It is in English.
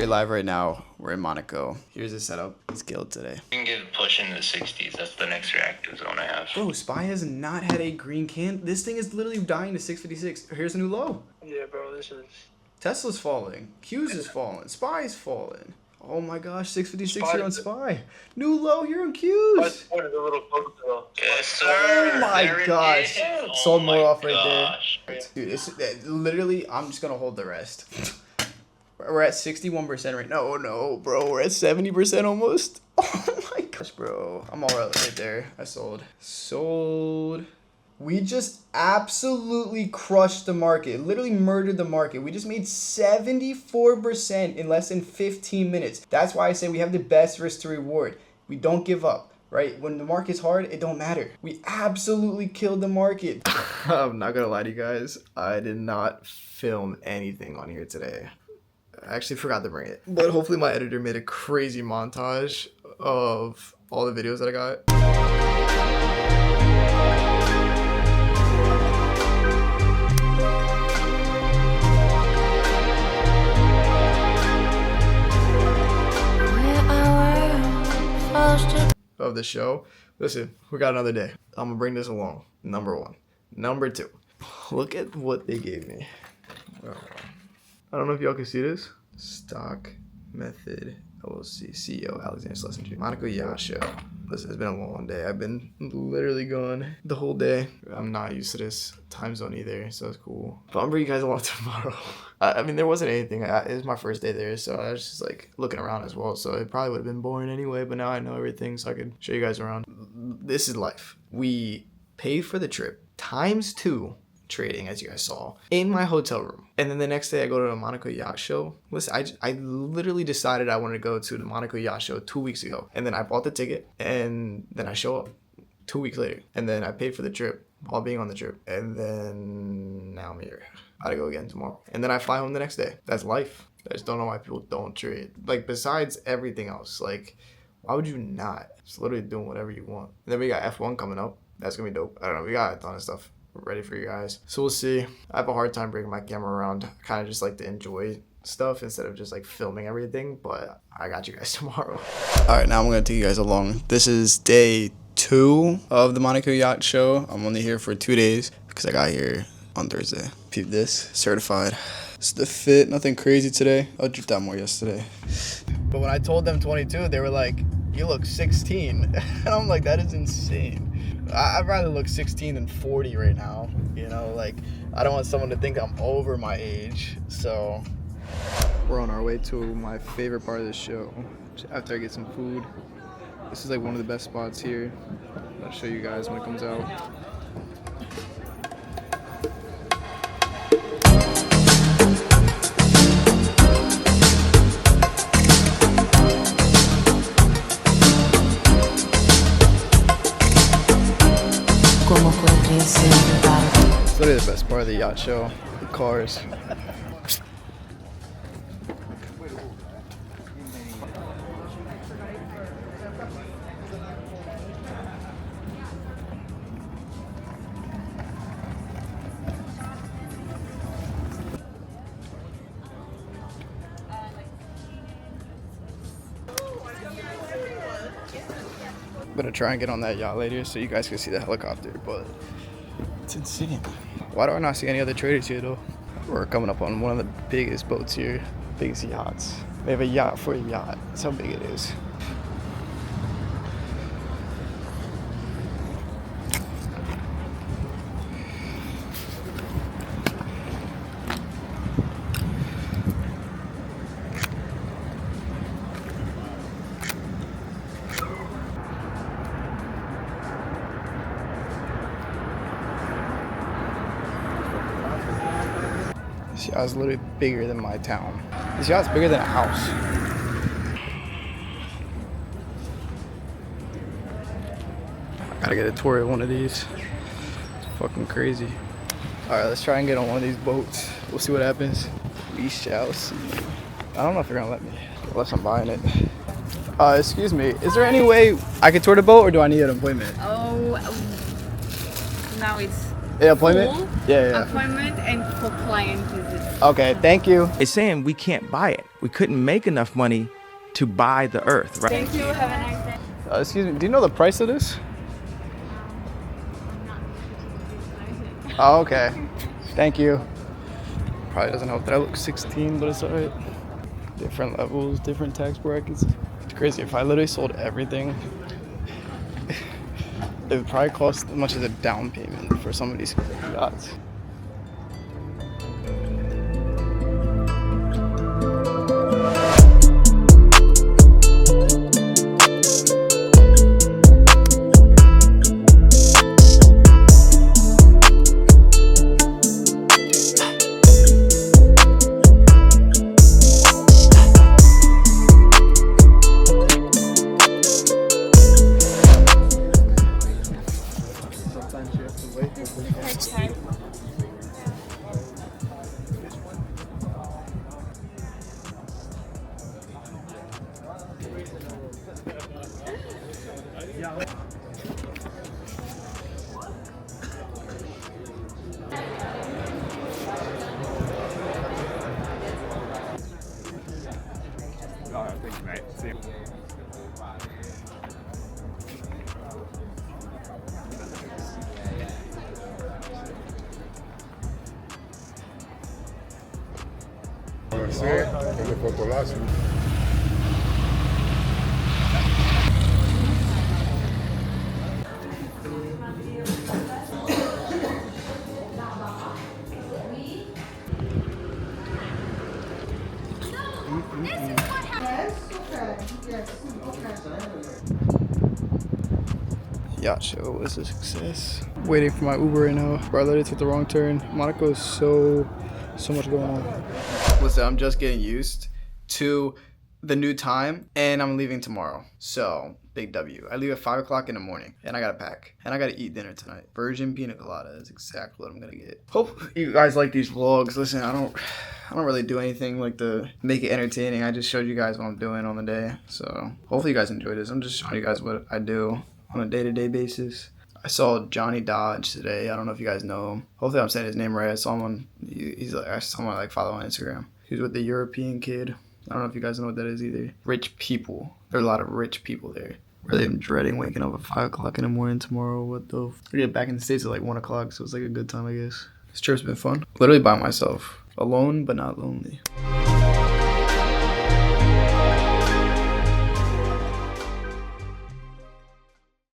We're live right now. We're in Monaco. Here's the setup. It's killed today. You can get push into the 60s. That's the next reactive zone I have. Bro, SPY has not had a green can. This thing is literally dying to 656. Here's a new low. Yeah, bro, this is... Tesla's falling. Q's is falling. SPY's falling. Oh my gosh, 656 SPY here on SPY. New low here on Q's. What is a little close though? Yes, sir. Oh my There it gosh. is. Sold Oh more my off right gosh. there. Dude, it's literally, I'm just going to hold the rest. We're at 61% right now. Oh no, bro. We're at 70% almost. Oh my gosh, bro. I'm all right there. I sold. Sold. We just absolutely crushed the market. Literally murdered the market. We just made 74% in less than 15 minutes. That's why I say we have the best risk to reward. We don't give up, right? When the market's hard, it don't matter. We absolutely killed the market. I'm not gonna lie to you guys. I did not film anything on here today. I actually forgot to bring it. But hopefully my editor made a crazy montage of all the videos that I got. Of the show. Listen, we got another day. I'm gonna bring this along. Number one. Number two. Look at what they gave me. I don't know if y'all can see this. Stock Method LLC CEO Alexander Schlesinger. Monaco Yacht Show. Listen, it's been a long day. I've been literally gone the whole day. I'm not used to this time zone either, so it's cool. But I'm bringing you guys along tomorrow. I mean, there wasn't anything. It was my first day there, so I was just like looking around as well. So it probably would have been boring anyway, but now I know everything, so I could show you guys around. This is life. We paid for the trip ×2 trading, as you guys saw, in my hotel room. And then the next day I go to the Monaco Yacht Show. Listen, I literally decided I wanted to go to the Monaco Yacht Show 2 weeks ago. And then I bought the ticket, and then I show up 2 weeks later. And then I paid for the trip while being on the trip. And then now I'm here. I gotta go again tomorrow. And then I fly home the next day. That's life. I just don't know why people don't trade. Like, besides everything else, like, why would you not? It's literally doing whatever you want. And then we got F1 coming up. That's gonna be dope. I don't know. We got a ton of stuff ready for you guys, so we'll see. I have a hard time bringing my camera around. I kind of just like to enjoy stuff instead of just like filming everything, but I got you guys tomorrow. All right, now I'm gonna take you guys along. This is day 2 of the Monaco Yacht Show. I'm only here for 2 days because I got here on Thursday. Peep this, certified. It's the fit, nothing crazy today. I dripped out more yesterday. But when I told them 22, they were like, you look 16. And I'm like, that is insane. I'd rather look 16 than 40 right now. You know, like, I don't want someone to think I'm over my age. So we're on our way to my favorite part of the show. After I get some food. This is like one of the best spots here. I'll show you guys when it comes out. It's literally the best part of the yacht show, the cars. I'm gonna try and get on that yacht later so you guys can see the helicopter, but it's insane. Why do I not see any other traders here though? We're coming up on one of the biggest boats here, biggest yachts. They have a yacht for a yacht. That's how big it is. This yacht is literally bigger than my town. This yacht's bigger than a house. I gotta get a tour of one of these. It's fucking crazy. Alright, let's try and get on one of these boats. We'll see what happens. We shall see. I don't know if they're gonna let me, unless I'm buying it. Excuse me, is there any way I could tour the boat, or do I need an appointment? Oh, now it's Yeah, appointment? full Yeah. appointment and for client visit. Okay, thank you. It's saying we can't buy it. We couldn't make enough money to buy the earth, right? Thank you. Have a nice day. Excuse me, do you know the price of this? Oh, okay. Thank you. Probably doesn't help that I look 16, but it's alright. Different levels, different tax brackets. It's crazy. If I literally sold everything, it would probably cost as much as a down payment for some of these yachts. Yacht show was a success. Waiting for my Uber right now. Bro, I literally took the wrong turn. Monaco is so much going on. Listen, I'm just getting used to the new time and I'm leaving tomorrow. So, big W. I leave at 5 o'clock in the morning and I gotta pack. And I gotta eat dinner tonight. Virgin pina colada is exactly what I'm gonna get. Hope you guys like these vlogs. Listen, I don't really do anything like to make it entertaining. I just showed you guys what I'm doing on the day. So, hopefully you guys enjoy this. I'm just showing you guys what I do on a day-to-day basis. I saw Johnny Dodge today. I don't know if you guys know him. Hopefully I'm saying his name right. I saw him on, I saw him like follow on Instagram. He's with the European kid. I don't know if you guys know what that is either. Rich people. There's a lot of rich people there. Really am dreading waking up at 5 o'clock in the morning tomorrow. What the? I get back in the States at like 1 o'clock, so it's like a good time, I guess. This trip's been fun. Literally by myself. Alone, but not lonely.